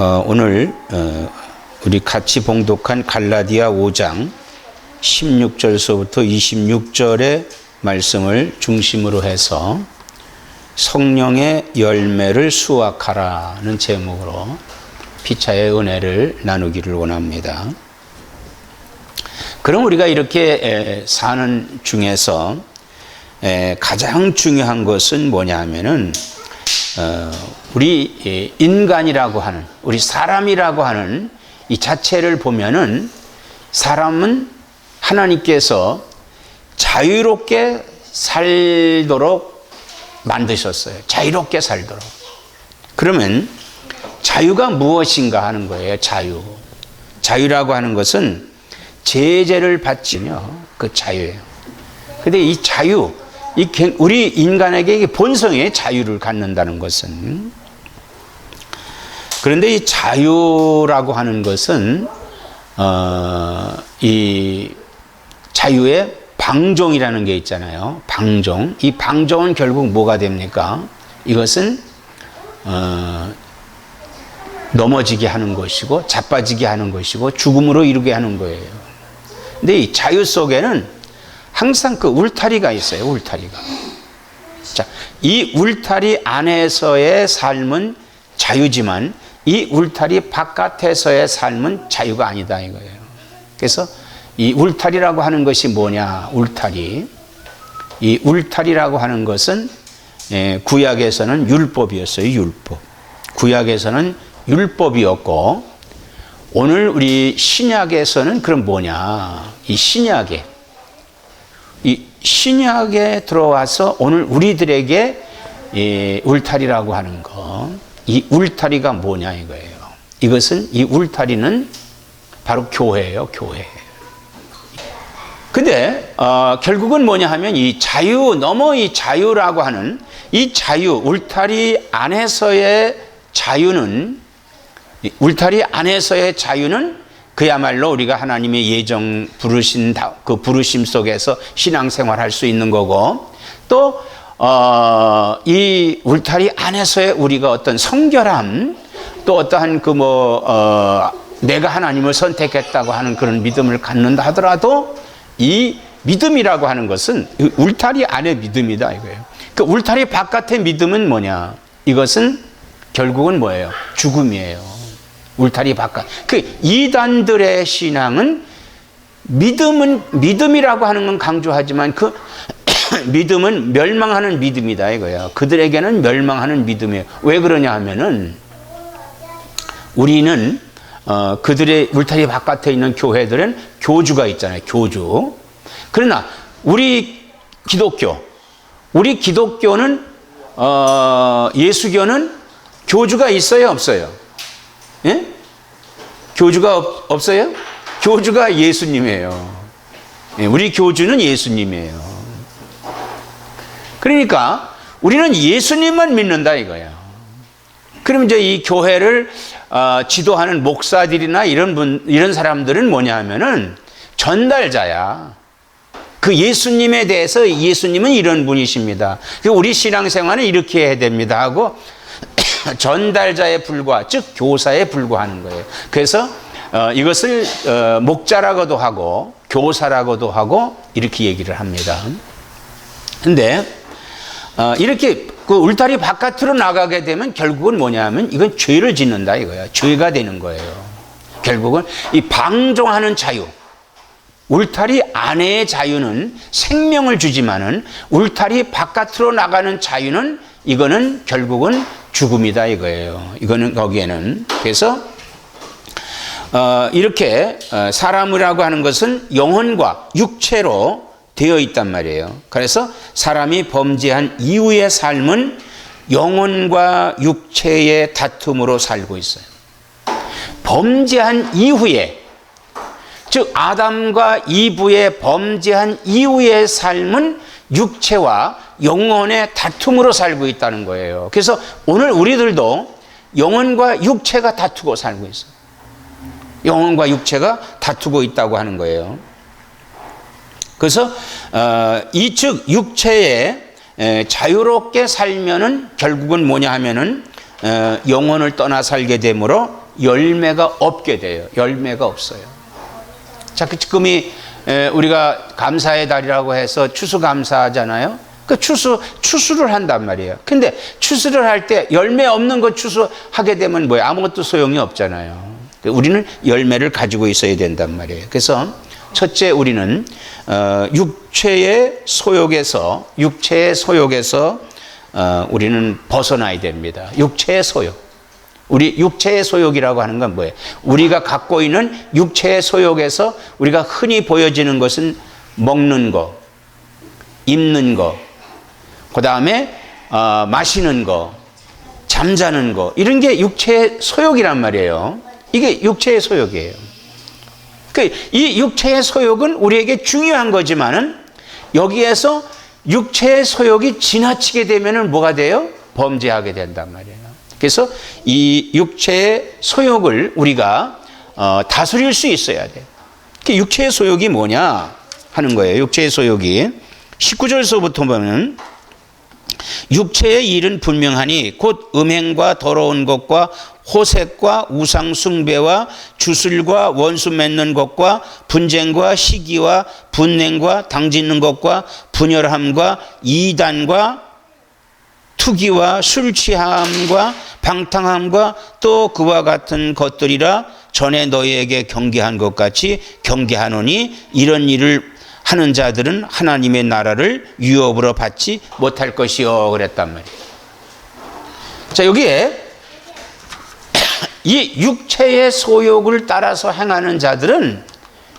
오늘 우리 같이 봉독한 갈라디아 5장 16절서부터 26절의 말씀을 중심으로 해서 성령의 열매를 수확하라는 제목으로 피차의 은혜를 나누기를 원합니다. 그럼 우리가 이렇게 사는 중에서 가장 중요한 것은 뭐냐 하면은 우리 인간이라고 하는, 우리 사람이라고 하는 이 자체를 보면은 사람은 하나님께서 자유롭게 살도록 만드셨어요. 자유롭게 살도록. 그러면 자유가 무엇인가 하는 거예요. 자유라고 하는 것은 제재를 받지며 그 자유예요. 근데 이 자유, 우리 인간에게 본성의 자유를 갖는다는 것은, 그런데 이 자유라고 하는 것은 이 자유의 방종이라는 게 있잖아요. 방종. 이 방종은 결국 뭐가 됩니까? 이것은 넘어지게 하는 것이고 자빠지게 하는 것이고 죽음으로 이르게 하는 거예요. 근데 이 자유 속에는 항상 그 울타리가 있어요. 울타리가. 자, 이 울타리 안에서의 삶은 자유지만 이 울타리 바깥에서의 삶은 자유가 아니다 이거예요. 그래서 이 울타리라고 하는 것이 뭐냐? 울타리. 이 울타리라고 하는 것은 구약에서는 율법이었어요. 율법. 구약에서는 율법이었고, 오늘 우리 신약에서는 그럼 뭐냐? 이 신약에 들어와서 오늘 우리들에게 이 울타리라고 하는 거, 이 울타리가 뭐냐 이거예요. 이것은, 이 울타리는 바로 교회예요. 교회. 근데 결국은 뭐냐 하면 이 자유, 너머 이 자유라고 하는 이 자유, 울타리 안에서의 자유는, 울타리 안에서의 자유는 그야말로 우리가 하나님의 예정 부르신 그 부르심 속에서 신앙생활 할 수 있는 거고, 또 이 울타리 안에서의 우리가 어떤 성결함, 또 어떠한 내가 하나님을 선택했다고 하는 그런 믿음을 갖는다 하더라도 이 믿음이라고 하는 것은 울타리 안의 믿음이다 이거예요. 그 울타리 바깥의 믿음은 뭐냐? 이것은 결국은 뭐예요? 죽음이에요. 울타리 바깥. 그 이단들의 신앙은 믿음이라고 하는 건 강조하지만 그 믿음은 멸망하는 믿음이다 이거예요. 그들에게는 멸망하는 믿음이에요. 왜 그러냐 하면은 우리는 그들의 울타리 바깥에 있는 교회들은 교주가 있잖아요. 교주. 그러나 우리 기독교는 예수교는 교주가 있어요, 없어요? 예? 교주가 없어요? 교주가 예수님이에요. 예, 우리 교주는 예수님이에요. 그러니까 우리는 예수님만 믿는다 이거예요. 그럼 이제 이 교회를 지도하는 목사들이나 이런 사람들은 뭐냐 하면은 전달자야. 그 예수님에 대해서 예수님은 이런 분이십니다. 우리 신앙생활은 이렇게 해야 됩니다 하고 전달자에 불과, 즉 교사에 불과하는 거예요. 그래서 이것을 목자라고도 하고 교사라고도 하고 이렇게 얘기를 합니다. 근데 이렇게 그 울타리 바깥으로 나가게 되면 결국은 뭐냐 하면 이건 죄를 짓는다 이거예요. 죄가 되는 거예요. 결국은 이 방종하는 자유, 울타리 안의 자유는 생명을 주지만은 울타리 바깥으로 나가는 자유는 이거는 결국은 죽음이다 이거예요. 이거는 거기에는. 그래서 이렇게 사람이라고 하는 것은 영혼과 육체로 되어 있단 말이에요. 그래서 사람이 범죄한 이후의 삶은 영혼과 육체의 다툼으로 살고 있어요. 범죄한 이후에, 즉 아담과 이브의 범죄한 이후의 삶은 육체와 영혼의 다툼으로 살고 있다는 거예요. 그래서 오늘 우리들도 영혼과 육체가 다투고 살고 있어요. 영혼과 육체가 다투고 있다고 하는 거예요. 그래서 즉 육체에 자유롭게 살면은 결국은 뭐냐 하면은 영혼을 떠나 살게 되므로 열매가 없게 돼요. 열매가 없어요. 자, 지금이 우리가 감사의 달이라고 해서 추수감사하잖아요. 그 추수를 한단 말이에요. 근데 추수를 할 때 열매 없는 거 추수하게 되면 뭐예요? 아무것도 소용이 없잖아요. 우리는 열매를 가지고 있어야 된단 말이에요. 그래서 첫째, 우리는 육체의 소욕에서 우리는 벗어나야 됩니다. 육체의 소욕. 우리 육체의 소욕이라고 하는 건 뭐예요? 우리가 갖고 있는 육체의 소욕에서 우리가 흔히 보여지는 것은 먹는 거, 입는 거, 그 다음에 마시는 거, 잠자는 거, 이런 게 육체의 소욕이란 말이에요. 이게 육체의 소욕이에요. 이 육체의 소욕은 우리에게 중요한 거지만은 여기에서 육체의 소욕이 지나치게 되면은 뭐가 돼요? 범죄하게 된단 말이에요. 그래서 이 육체의 소욕을 우리가 다스릴 수 있어야 돼요. 육체의 소욕이 뭐냐 하는 거예요. 육체의 소욕이 19절서부터 보면 육체의 일은 분명하니 곧 음행과 더러운 것과 호색과 우상 숭배와 주술과 원수 맺는 것과 분쟁과 시기와 분냉과 당짓는 것과 분열함과 이단과 투기와 술 취함과 방탕함과 또 그와 같은 것들이라 전에 너희에게 경계한 것 같이 경계하노니 이런 일을 하는 자들은 하나님의 나라를 유업으로 받지 못할 것이요 그랬단 말이에요. 자, 여기에 이 육체의 소욕을 따라서 행하는 자들은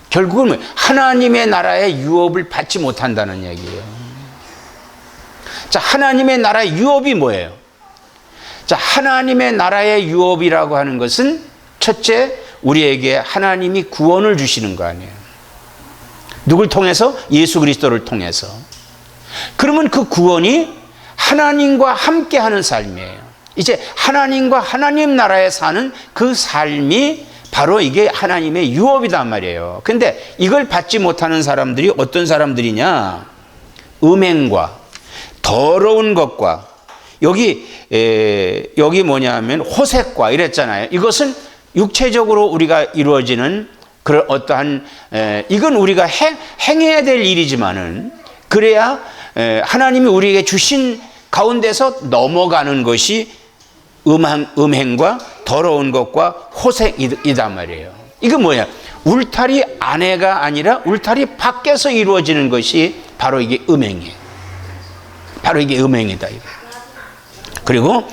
결국은 하나님의 나라의 유업을 받지 못한다는 얘기예요. 자, 하나님의 나라의 유업이 뭐예요? 자, 하나님의 나라의 유업이라고 하는 것은 첫째, 우리에게 하나님이 구원을 주시는 거 아니에요. 누굴 통해서? 예수 그리스도를 통해서. 그러면 그 구원이 하나님과 함께 하는 삶이에요. 이제 하나님과 하나님 나라에 사는 그 삶이 바로 이게 하나님의 유업이단 말이에요. 근데 이걸 받지 못하는 사람들이 어떤 사람들이냐? 음행과 더러운 것과 여기 뭐냐면 호색과 이랬잖아요. 이것은 육체적으로 우리가 이루어지는 그런 어떠한 이건 우리가 행해야 될 일이지만은 그래야 하나님이 우리에게 주신 가운데서 넘어가는 것이 음행과 더러운 것과 호색이단 말이에요. 이건 뭐야? 울타리 안에가 아니라 울타리 밖에서 이루어지는 것이 바로 이게 음행이에요. 바로 이게 음행이다. 이거. 그리고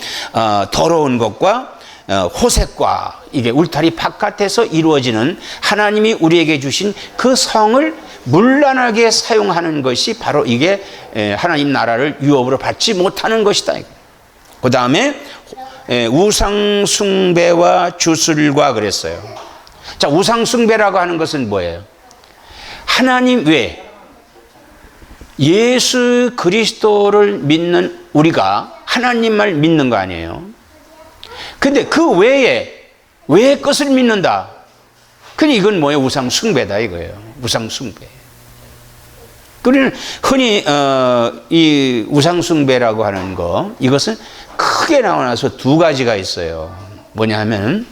더러운 것과 호색과 이게 울타리 바깥에서 이루어지는 하나님이 우리에게 주신 그 성을 문란하게 사용하는 것이 바로 이게 하나님 나라를 유업으로 받지 못하는 것이다. 그 다음에 우상 숭배와 주술과 그랬어요. 자, 우상 숭배라고 하는 것은 뭐예요? 하나님 외에 예수 그리스도를 믿는 우리가 하나님만 믿는 거 아니에요. 근데 그 외에 것을 믿는다. 그니 이건 뭐예요? 우상 숭배다 이거예요. 우상 숭배. 그러면 흔히 이 우상 숭배라고 하는 거 이것은 크게 나눠서 두 가지가 있어요. 뭐냐 하면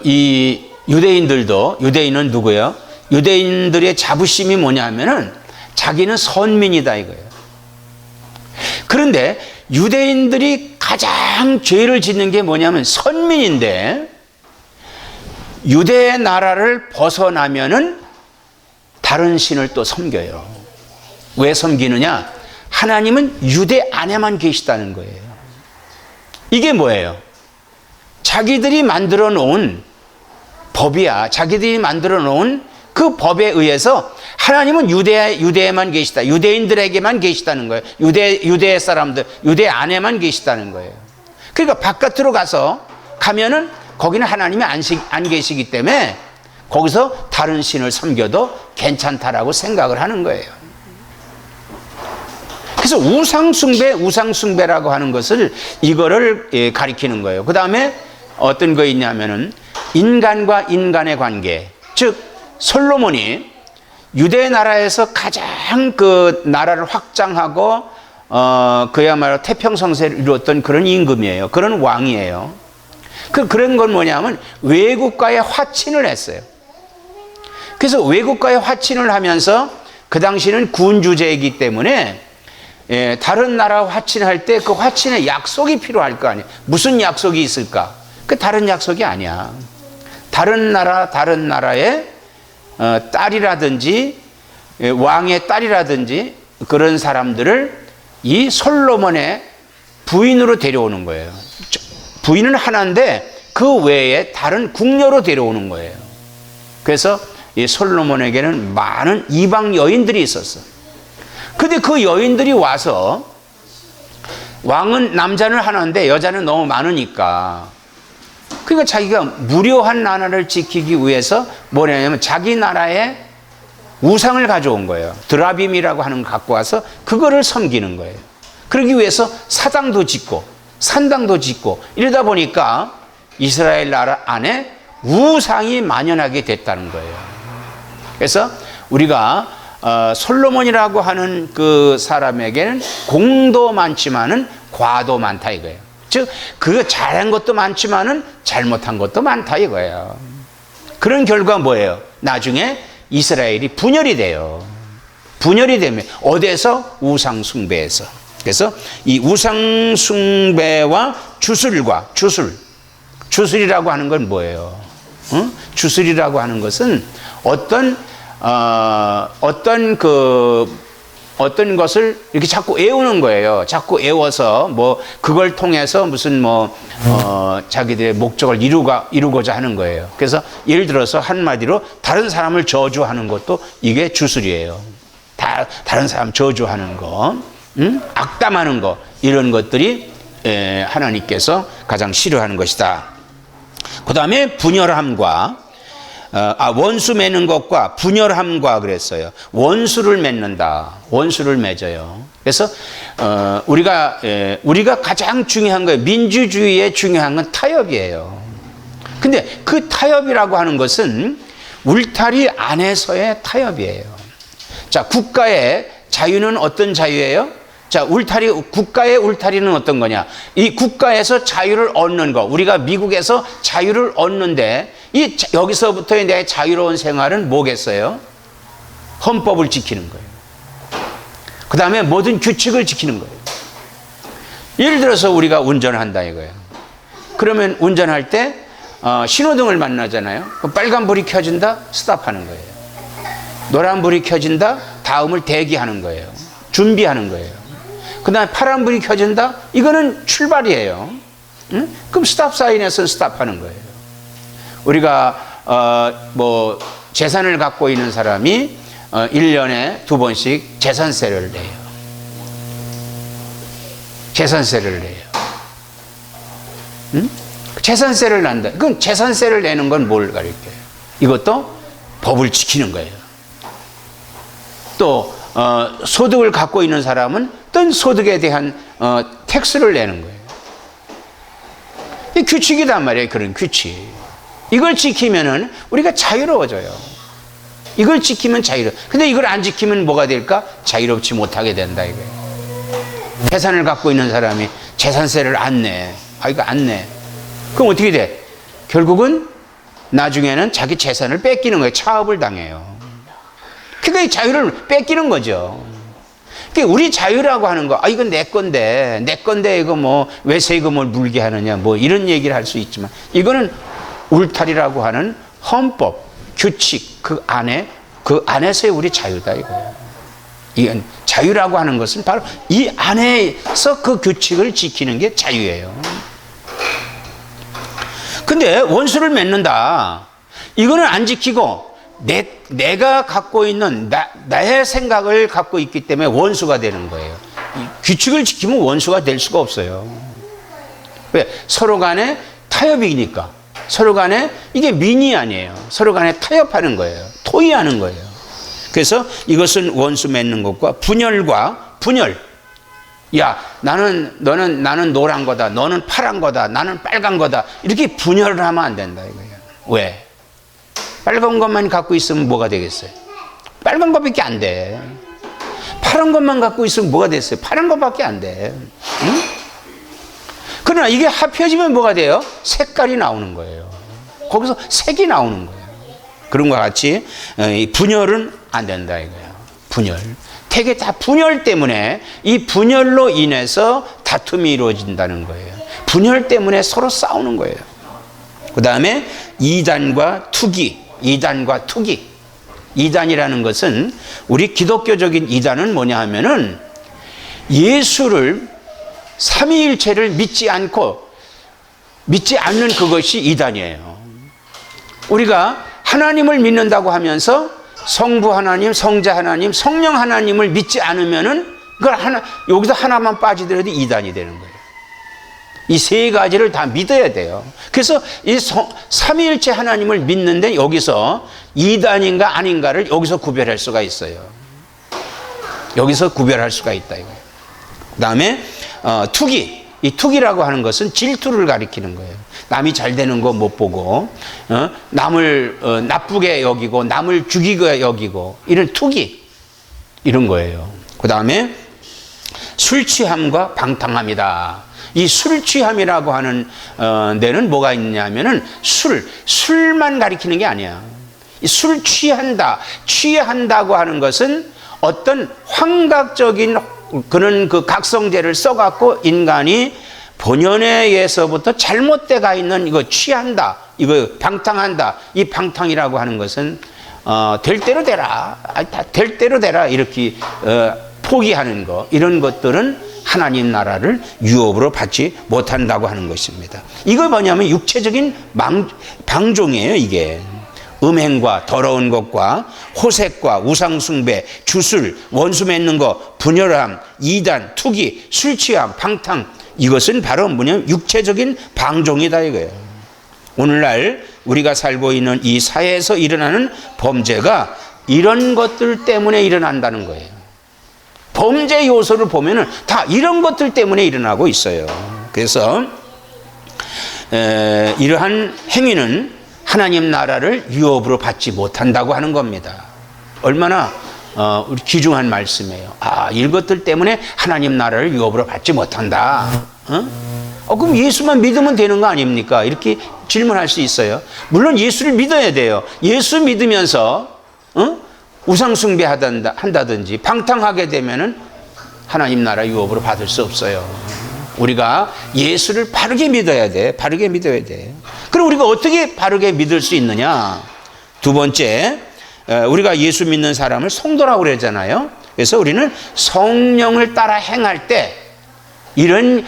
이 유대인은 누구예요? 유대인들의 자부심이 뭐냐 하면은 자기는 선민이다 이거예요. 그런데 유대인들이 가장 죄를 짓는 게 뭐냐면 선민인데 유대의 나라를 벗어나면은 다른 신을 또 섬겨요. 왜 섬기느냐? 하나님은 유대 안에만 계시다는 거예요. 이게 뭐예요? 자기들이 만들어 놓은 법이야. 자기들이 만들어 놓은 그 법에 의해서 하나님은 유대에만 계시다. 유대인들에게만 계시다는 거예요. 유대 사람들, 유대 안에만 계시다는 거예요. 그러니까 바깥으로 가면은 거기는 하나님이 안 계시기 때문에 거기서 다른 신을 섬겨도 괜찮다라고 생각을 하는 거예요. 그래서 우상숭배라고 하는 것을 이거를 가리키는 거예요. 그 다음에 어떤 거 있냐면은 인간과 인간의 관계, 즉 솔로몬이 유대 나라에서 가장 그 나라를 확장하고 그야말로 태평성세를 이루었던 그런 임금이에요. 그런 왕이에요. 그런 건 뭐냐면 외국과의 화친을 했어요. 그래서 외국과의 화친을 하면서 그 당시는 군주제이기 때문에 다른 나라 화친할 때 그 화친에 약속이 필요할 거 아니에요. 무슨 약속이 있을까? 그 다른 약속이 아니야. 다른 나라의 딸이라든지 왕의 딸이라든지 그런 사람들을 이 솔로몬의 부인으로 데려오는 거예요. 부인은 하나인데 그 외에 다른 궁녀로 데려오는 거예요. 그래서 이 솔로몬에게는 많은 이방 여인들이 있었어. 근데 그 여인들이 와서 왕은 남자는 하나인데 여자는 너무 많으니까 그러니까 자기가 무료한 나라를 지키기 위해서 뭐냐면 자기 나라의 우상을 가져온 거예요. 드라빔이라고 하는 걸 갖고 와서 그거를 섬기는 거예요. 그러기 위해서 사당도 짓고 산당도 짓고 이러다 보니까 이스라엘 나라 안에 우상이 만연하게 됐다는 거예요. 그래서 우리가 솔로몬이라고 하는 그 사람에게는 공도 많지만은 과도 많다 이거예요. 즉 그 잘한 것도 많지만은 잘못한 것도 많다 이거예요. 그런 결과 뭐예요? 나중에 이스라엘이 분열이 돼요. 분열이 되면 어디에서? 우상 숭배에서. 그래서 이 우상 숭배와 주술이라고 하는 건 뭐예요? 주술이라고 하는 것은 어떤 것을 이렇게 자꾸 애우는 거예요. 자꾸 애워서 뭐 그걸 통해서 무슨 자기들의 목적을 이루고자 하는 거예요. 그래서 예를 들어서 한마디로 다른 사람을 저주하는 것도 이게 주술이에요. 다른 사람 저주하는 거, 악담하는 거, 이런 것들이 하나님께서 가장 싫어하는 것이다. 그 다음에 분열함과 원수 맺는 것과 분열함과 그랬어요. 원수를 맺는다. 원수를 맺어요. 그래서 우리가 가장 중요한 거예요. 민주주의의 중요한 건 타협이에요. 근데 그 타협이라고 하는 것은 울타리 안에서의 타협이에요. 자, 국가의 자유는 어떤 자유예요? 자, 국가의 울타리는 어떤 거냐? 이 국가에서 자유를 얻는 거. 우리가 미국에서 자유를 얻는데 여기서부터의 내 자유로운 생활은 뭐겠어요? 헌법을 지키는 거예요. 그 다음에 모든 규칙을 지키는 거예요. 예를 들어서 우리가 운전을 한다 이거예요. 그러면 운전할 때 신호등을 만나잖아요. 빨간불이 켜진다? 스탑하는 거예요. 노란불이 켜진다? 다음을 대기하는 거예요. 준비하는 거예요. 그 다음에 파란불이 켜진다? 이거는 출발이에요. 응? 그럼 스탑 사인에서 스탑하는 거예요. 우리가 재산을 갖고 있는 사람이 1년에 2번씩 재산세를 내요. 재산세를 내요. 응? 재산세를 낸다. 그건 재산세를 내는 건 뭘 가리켜요? 이것도 법을 지키는 거예요. 또 소득을 갖고 있는 사람은 어떤 소득에 대한 텍스를 내는 거예요. 이 규칙이단 말이에요. 그런 규칙. 이걸 지키면은 우리가 자유로워져요. 이걸 지키면 근데 이걸 안 지키면 뭐가 될까? 자유롭지 못하게 된다 이거예요. 재산을 갖고 있는 사람이 재산세를 안 내. 이거 안 내. 그럼 어떻게 돼? 결국은 나중에는 자기 재산을 뺏기는 거예요. 차업을 당해요. 그러니까 이 자유를 뺏기는 거죠. 그러니까 우리 자유라고 하는 거, 이건 내 건데 이거 왜 세금을 물게 하느냐, 이런 얘기를 할 수 있지만, 이거는 울타리라고 하는 헌법, 규칙, 그 안에서의 우리 자유다 이거예요. 이건 자유라고 하는 것은 바로 이 안에서 그 규칙을 지키는 게 자유예요. 근데 원수를 맺는다. 이거는 안 지키고 내가 갖고 있는 나의 생각을 갖고 있기 때문에 원수가 되는 거예요. 규칙을 지키면 원수가 될 수가 없어요. 왜? 서로 간에 타협이니까. 서로 간에 이게 민의 아니에요. 서로 간에 타협하는 거예요. 토의하는 거예요. 그래서 이것은 원수 맺는 것과 분열과 분열. 야, 나는 노란 거다. 너는 파란 거다. 나는 빨간 거다. 이렇게 분열을 하면 안 된다 이거예요. 왜? 빨간 것만 갖고 있으면 뭐가 되겠어요? 빨간 것밖에 안 돼. 파란 것만 갖고 있으면 뭐가 됐어요? 파란 것밖에 안 돼. 응? 그러나 이게 합해지면 뭐가 돼요? 색깔이 나오는 거예요. 거기서 색이 나오는 거예요. 그런 것과 같이 이 분열은 안 된다 이거예요. 분열. 되게 다 분열 때문에, 이 분열로 인해서 다툼이 이루어진다는 거예요. 분열 때문에 서로 싸우는 거예요. 그 다음에 이단과 투기. 이단과 투기. 이단이라는 것은, 우리 기독교적인 이단은 뭐냐 하면은 예수를, 삼위일체를 믿지 않는 그것이 이단이에요. 우리가 하나님을 믿는다고 하면서 성부 하나님, 성자 하나님, 성령 하나님을 믿지 않으면은 그걸 여기서 하나만 빠지더라도 이단이 되는 거예요. 이 세 가지를 다 믿어야 돼요. 그래서 이 삼위일체 하나님을 믿는데 여기서 이단인가 아닌가를 여기서 구별할 수가 있어요. 여기서 구별할 수가 있다 이거예요. 그 다음에 투기. 이 투기라고 하는 것은 질투를 가리키는 거예요. 남이 잘 되는 거 못 보고, 남을 나쁘게 여기고, 남을 죽이게 여기고, 이런 투기, 이런 거예요. 그 다음에 술 취함과 방탕함이다. 이 술 취함이라고 하는 데는 뭐가 있냐면은 술만 가리키는 게 아니야. 이 술 취한다고 하는 것은 어떤 환각적인 그런 그 각성제를 써갖고 인간이 본연에 의해서부터 잘못돼 가 있는, 이거 취한다, 이거 방탕한다. 이 방탕이라고 하는 것은 될 대로 되라, 될 대로 되라, 이렇게 포기하는 거, 이런 것들은 하나님 나라를 유업으로 받지 못한다고 하는 것입니다. 이거 뭐냐면 육체적인 방종이에요. 이게 음행과 더러운 것과 호색과 우상숭배, 주술, 원수 맺는 것, 분열함, 이단, 투기, 술취함, 방탕, 이것은 바로 뭐냐면 육체적인 방종이다 이거예요. 오늘날 우리가 살고 있는 이 사회에서 일어나는 범죄가 이런 것들 때문에 일어난다는 거예요. 범죄 요소를 보면은 다 이런 것들 때문에 일어나고 있어요. 그래서 이러한 행위는 하나님 나라를 유업으로 받지 못한다고 하는 겁니다. 얼마나 우리 귀중한 말씀이에요. 이것들 때문에 하나님 나라를 유업으로 받지 못한다. 그럼 예수만 믿으면 되는 거 아닙니까? 이렇게 질문할 수 있어요. 물론 예수를 믿어야 돼요. 예수 믿으면서 우상숭배 한다든지 방탕하게 되면은 하나님 나라 유업으로 받을 수 없어요. 우리가 예수를 바르게 믿어야 돼. 바르게 믿어야 돼. 그럼 우리가 어떻게 바르게 믿을 수 있느냐? 두 번째, 우리가 예수 믿는 사람을 성도라고 그러잖아요. 그래서 우리는 성령을 따라 행할 때 이런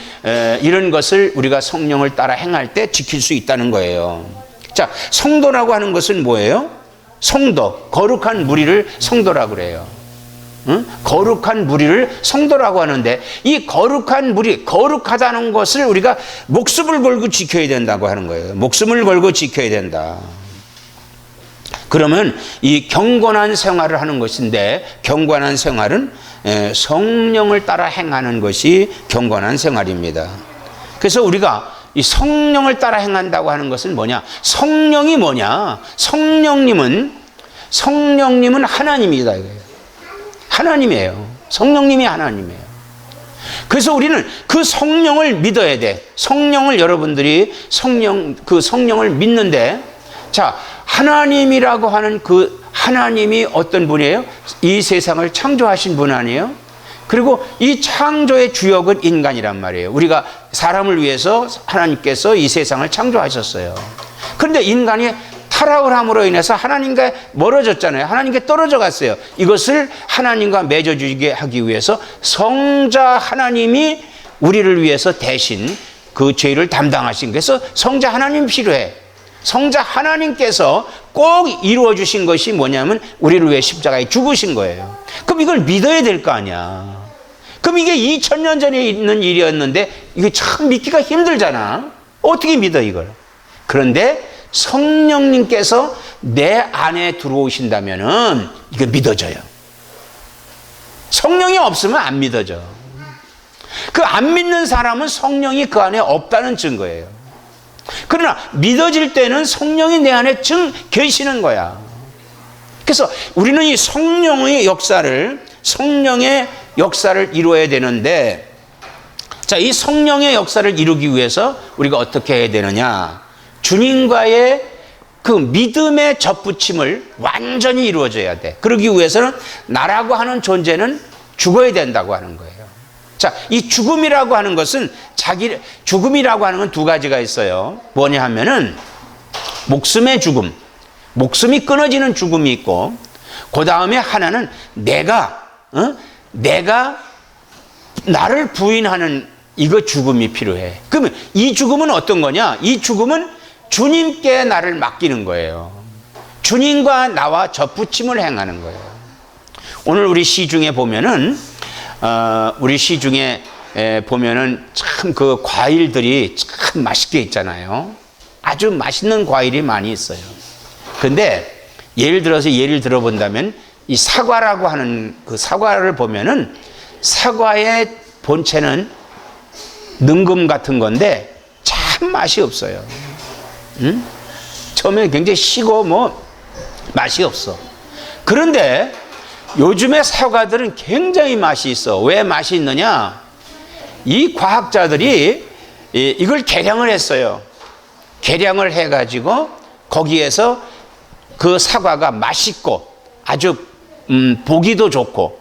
것을 우리가 성령을 따라 행할 때 지킬 수 있다는 거예요. 자, 성도라고 하는 것은 뭐예요? 성도, 거룩한 무리를 성도라고 그래요. 거룩한 무리를 성도라고 하는데, 이 거룩한 무리, 거룩하다는 것을 우리가 목숨을 걸고 지켜야 된다고 하는 거예요. 목숨을 걸고 지켜야 된다. 그러면 이 경건한 생활을 하는 것인데, 경건한 생활은 성령을 따라 행하는 것이 경건한 생활입니다. 그래서 우리가 이 성령을 따라 행한다고 하는 것은 뭐냐? 성령이 뭐냐? 성령님은 하나님이다 이거예요. 하나님이에요. 성령님이 하나님이에요. 그래서 우리는 그 성령을 믿어야 돼. 성령을, 여러분들이 성령을 믿는데, 자, 하나님이라고 하는 그 하나님이 어떤 분이에요? 이 세상을 창조하신 분 아니에요? 그리고 이 창조의 주역은 인간이란 말이에요. 우리가 사람을 위해서 하나님께서 이 세상을 창조하셨어요. 그런데 인간이 타락을 함으로 인해서 하나님과 멀어졌잖아요. 하나님께 떨어져 갔어요. 이것을 하나님과 맺어주게 하기 위해서 성자 하나님이 우리를 위해서 대신 그 죄를 담당하신, 그래서 성자 하나님 필요해. 성자 하나님께서 꼭 이루어 주신 것이 뭐냐면 우리를 위해 십자가에 죽으신 거예요. 그럼 이걸 믿어야 될 거 아니야. 그럼 이게 2000년 전에 있는 일이었는데 이게 참 믿기가 힘들잖아. 어떻게 믿어 이걸? 그런데 성령님께서 내 안에 들어오신다면은 이거 믿어져요. 성령이 없으면 안 믿어져. 그 안 믿는 사람은 성령이 그 안에 없다는 증거예요. 그러나 믿어질 때는 성령이 내 안에 계시는 거야. 그래서 우리는 이 성령의 역사를 이루어야 되는데, 자, 이 성령의 역사를 이루기 위해서 우리가 어떻게 해야 되느냐? 주님과의 그 믿음의 접붙임을 완전히 이루어져야 돼. 그러기 위해서는 나라고 하는 존재는 죽어야 된다고 하는 거예요. 자, 이 죽음이라고 하는 것은 죽음이라고 하는 건 두 가지가 있어요. 뭐냐 하면은 목숨의 죽음, 목숨이 끊어지는 죽음이 있고, 그 다음에 하나는 내가 나를 부인하는 이거 죽음이 필요해. 그러면 이 죽음은 어떤 거냐? 이 죽음은 주님께 나를 맡기는 거예요. 주님과 나와 접붙임을 행하는 거예요. 오늘 우리 시중에 보면은 참 그 과일들이 참 맛있게 있잖아요. 아주 맛있는 과일이 많이 있어요. 근데 예를 들어본다면 이 사과라고 하는 그 사과를 보면은 사과의 본체는 능금 같은 건데 참 맛이 없어요. 응? 처음에 굉장히 시고 맛이 없어. 그런데 요즘의 사과들은 굉장히 맛이 있어. 왜 맛이 있느냐? 이 과학자들이 이걸 개량을 했어요. 개량을 해가지고 거기에서 그 사과가 맛있고 아주 보기도 좋고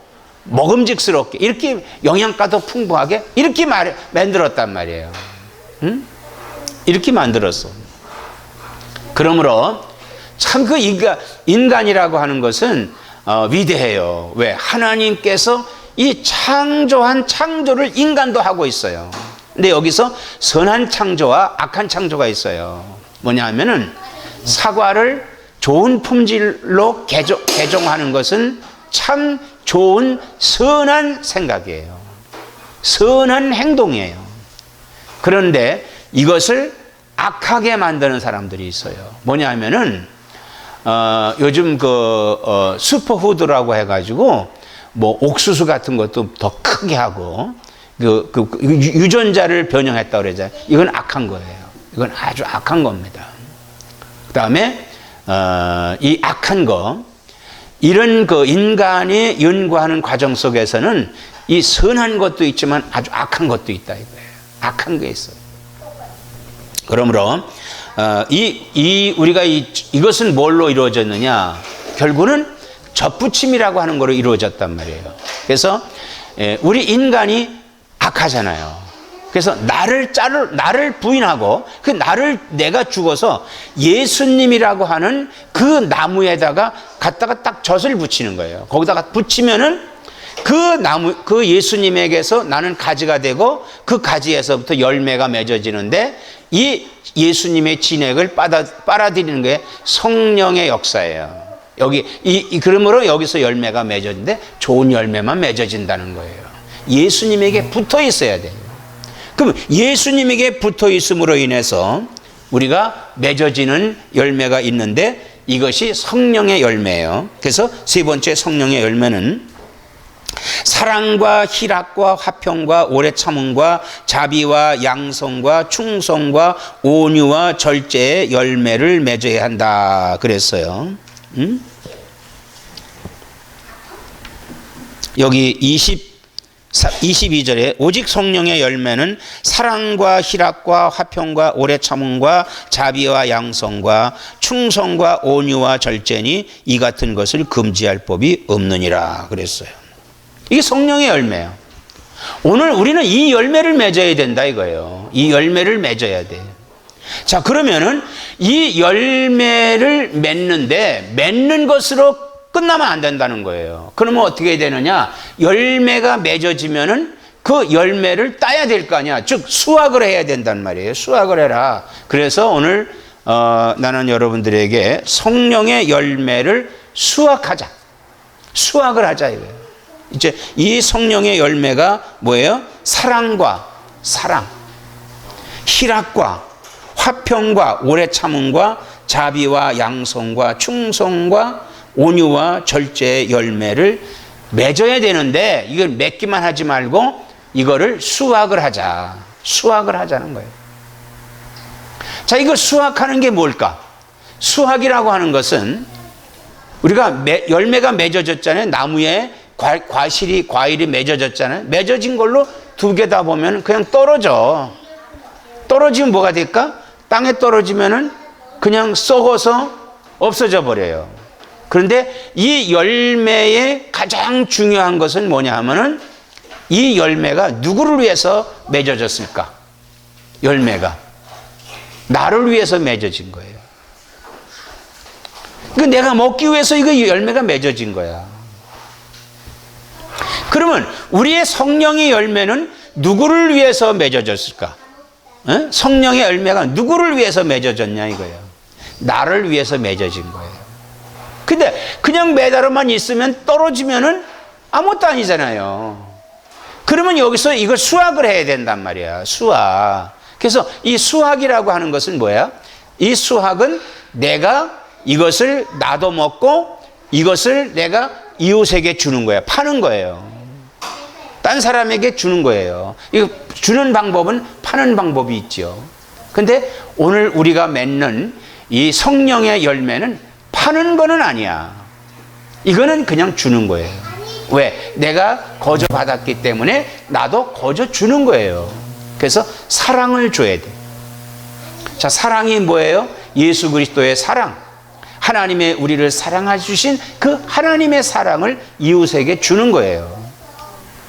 먹음직스럽게 이렇게 영양가도 풍부하게 이렇게 만들었단 말이에요. 응? 이렇게 만들었어. 그러므로 참 그 인간이라고 하는 것은 위대해요. 왜? 하나님께서 이 창조한 창조를 인간도 하고 있어요. 근데 여기서 선한 창조와 악한 창조가 있어요. 뭐냐 하면은 사과를 좋은 품질로 개종하는 것은 참 좋은 선한 생각이에요. 선한 행동이에요. 그런데 이것을 악하게 만드는 사람들이 있어요. 뭐냐 하면은 요즘 슈퍼푸드라고 해가지고 옥수수 같은 것도 더 크게 하고 유전자를 변형했다고 그러잖아요. 이건 악한 거예요. 이건 아주 악한 겁니다. 그 다음에 이 악한 거, 이런 인간이 연구하는 과정 속에서는 이 선한 것도 있지만 아주 악한 것도 있다 이거예요. 악한 게 있어요. 그러므로 우리가 이것은 뭘로 이루어졌느냐? 결국은 접붙임이라고 하는 거로 이루어졌단 말이에요. 그래서 우리 인간이 악하잖아요. 그래서 나를 부인하고 내가 죽어서 예수님이라고 하는 그 나무에다가 갖다가 딱 젖을 붙이는 거예요. 거기다가 붙이면은 그 예수님에게서 나는 가지가 되고 그 가지에서부터 열매가 맺어지는데 이 예수님의 진액을 빨아들이는 게 성령의 역사예요. 그러므로 여기서 열매가 맺어지는데 좋은 열매만 맺어진다는 거예요. 예수님에게 붙어 있어야 돼요. 그럼 예수님에게 붙어 있음으로 인해서 우리가 맺어지는 열매가 있는데 이것이 성령의 열매예요. 그래서 세 번째 성령의 열매는 사랑과 희락과 화평과 오래 참음과 자비와 양성과 충성과 온유와 절제의 열매를 맺어야 한다 그랬어요. 여기 22절에 오직 성령의 열매는 사랑과 희락과 화평과 오래 참음과 자비와 양성과 충성과 온유와 절제니 이 같은 것을 금지할 법이 없느니라 그랬어요. 이게 성령의 열매예요. 오늘 우리는 이 열매를 맺어야 된다 이거예요. 이 열매를 맺어야 돼. 자, 그러면은 이 열매를 맺는 것으로 끝나면 안 된다는 거예요. 그러면 어떻게 해야 되느냐? 열매가 맺어지면은 그 열매를 따야 될 거 아니야. 즉 수확을 해야 된단 말이에요. 수확을 해라. 그래서 오늘 나는 여러분들에게 성령의 열매를 수확을 하자 이거예요. 이제 이 성령의 열매가 뭐예요? 사랑, 희락과 화평과 오래 참음과 자비와 양성과 충성과 온유와 절제의 열매를 맺어야 되는데 이걸 맺기만 하지 말고 이거를 수확을 하자는 거예요. 자, 이걸 수확하는 게 뭘까? 수확이라고 하는 것은 우리가 열매가 맺어졌잖아요. 나무에 과일이 맺어졌잖아요. 맺어진 걸로 두 개 다 보면 그냥 떨어져. 떨어지면 뭐가 될까? 땅에 떨어지면은 그냥 썩어서 없어져 버려요. 그런데 이 열매의 가장 중요한 것은 뭐냐 하면은 이 열매가 누구를 위해서 맺어졌을까? 열매가 나를 위해서 맺어진 거예요. 그러니까 내가 먹기 위해서 이거 열매가 맺어진 거야. 그러면 우리의 성령의 열매는 누구를 위해서 맺어졌을까? 성령의 열매가 누구를 위해서 맺어졌냐 이거예요. 나를 위해서 맺어진 거예요. 근데 그냥 매달아만 있으면 떨어지면은 아무것도 아니잖아요. 그러면 여기서 이걸 수확을 해야 된단 말이야. 수확. 그래서 이 수확이라고 하는 것은 뭐야? 이 수확은 내가 이것을 나도 먹고 이것을 내가 이웃에게 주는 거야. 파는 거예요. 딴 사람에게 주는 거예요. 이거 주는 방법은 파는 방법이 있죠. 근데 오늘 우리가 맺는 이 성령의 열매는 파는 거는 아니야. 이거는 그냥 주는 거예요. 왜? 내가 거저 받았기 때문에 나도 거저 주는 거예요. 그래서 사랑을 줘야 돼. 자, 사랑이 뭐예요? 예수 그리스도의 사랑. 하나님의 우리를 사랑해 주신 그 하나님의 사랑을 이웃에게 주는 거예요.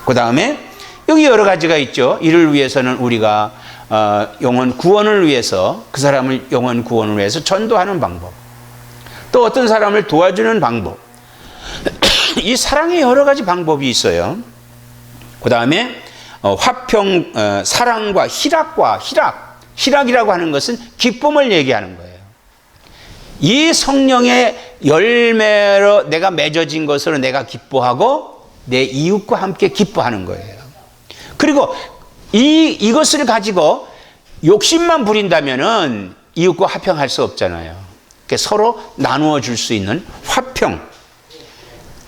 그 다음에 여기 여러 가지가 있죠. 이를 위해서는 우리가 영혼 구원을 위해서 그 사람을 영혼 구원을 위해서 전도하는 방법, 또 어떤 사람을 도와주는 방법, 이 사랑의 여러 가지 방법이 있어요. 그 다음에 화평, 사랑과 희락이라고 하는 것은 기쁨을 얘기하는 거예요. 이 성령의 열매로 내가 맺어진 것으로 내가 기뻐하고 내 이웃과 함께 기뻐하는 거예요. 그리고 이것을 가지고 욕심만 부린다면은 이웃과 화평할 수 없잖아요. 서로 나누어 줄 수 있는 화평,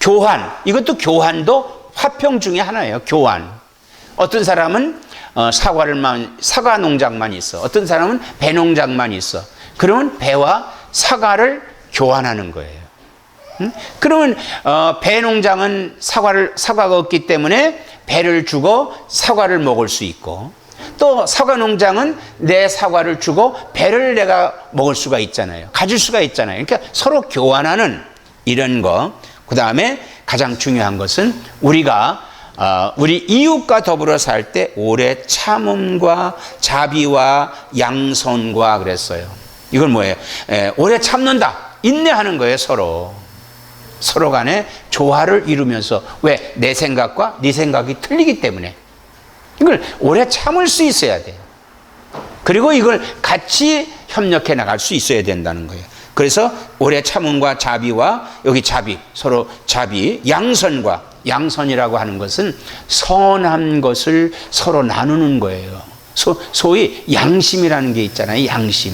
교환. 이것도 교환도 화평 중에 하나예요. 교환. 어떤 사람은 사과 농장만 있어. 어떤 사람은 배 농장만 있어. 그러면 배와 사과를 교환하는 거예요. 그러면 배 농장은 사과가 없기 때문에 배를 주고 사과를 먹을 수 있고, 또 사과 농장은 내 사과를 주고 배를 내가 먹을 수가 있잖아요. 가질 수가 있잖아요. 그러니까 서로 교환하는 이런 거. 그 다음에 가장 중요한 것은 우리가 우리 이웃과 더불어 살 때 오래 참음과 자비와 양선과 그랬어요. 이건 뭐예요? 오래 참는다. 인내하는 거예요. 서로 간에 조화를 이루면서. 왜? 내 생각과 네 생각이 틀리기 때문에 이걸 오래 참을 수 있어야 돼요. 그리고 이걸 같이 협력해 나갈 수 있어야 된다는 거예요. 그래서 오래 참음과 자비와, 여기 자비, 서로 자비, 양선이라고 하는 것은 선한 것을 서로 나누는 거예요. 소위 양심이라는 게 있잖아요. 양심.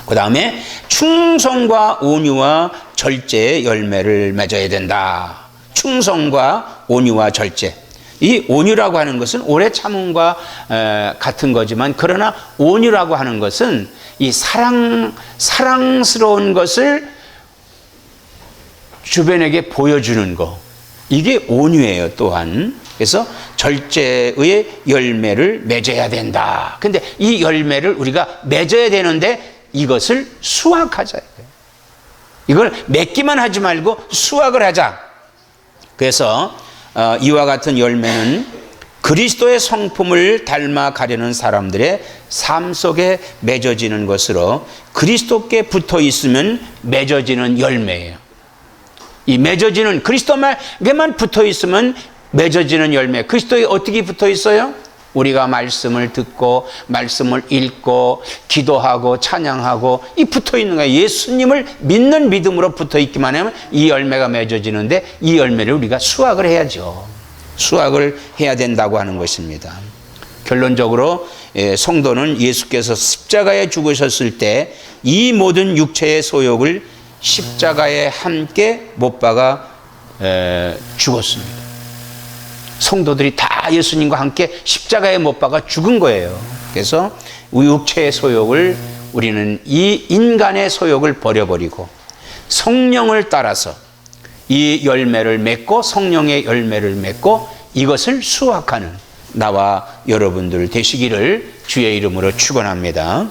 그 다음에 충성과 온유와 절제의 열매를 맺어야 된다. 충성과 온유와 절제. 이 온유라고 하는 것은 오래 참음과 같은 거지만, 그러나 온유라고 하는 것은 이 사랑스러운 것을 주변에게 보여주는 거. 이게 온유예요, 또한. 그래서 절제의 열매를 맺어야 된다. 근데 이 열매를 우리가 맺어야 되는데 이것을 수확하자. 이걸 맺기만 하지 말고 수확을 하자. 그래서 이와 같은 열매는 그리스도의 성품을 닮아 가려는 사람들의 삶 속에 맺어지는 것으로, 그리스도께 붙어 있으면 맺어지는 열매예요. 이 맺어지는, 그리스도에게만 붙어 있으면 맺어지는 열매. 그리스도에 어떻게 붙어 있어요? 우리가 말씀을 듣고 말씀을 읽고 기도하고 찬양하고 이 붙어 있는 거예요. 예수님을 믿는 믿음으로 붙어 있기만 하면 이 열매가 맺어지는데, 이 열매를 우리가 수확을 해야죠. 수확을 해야 된다고 하는 것입니다. 결론적으로 성도는 예수께서 십자가에 죽으셨을 때 이 모든 육체의 소욕을 십자가에 함께 못 박아 죽었습니다. 성도들이 다 예수님과 함께 십자가에 못 박아 죽은 거예요. 그래서 육체의 소욕을, 우리는 이 인간의 소욕을 버려버리고 성령을 따라서 이 열매를 맺고 성령의 열매를 맺고 이것을 수확하는 나와 여러분들 되시기를 주의 이름으로 축원합니다.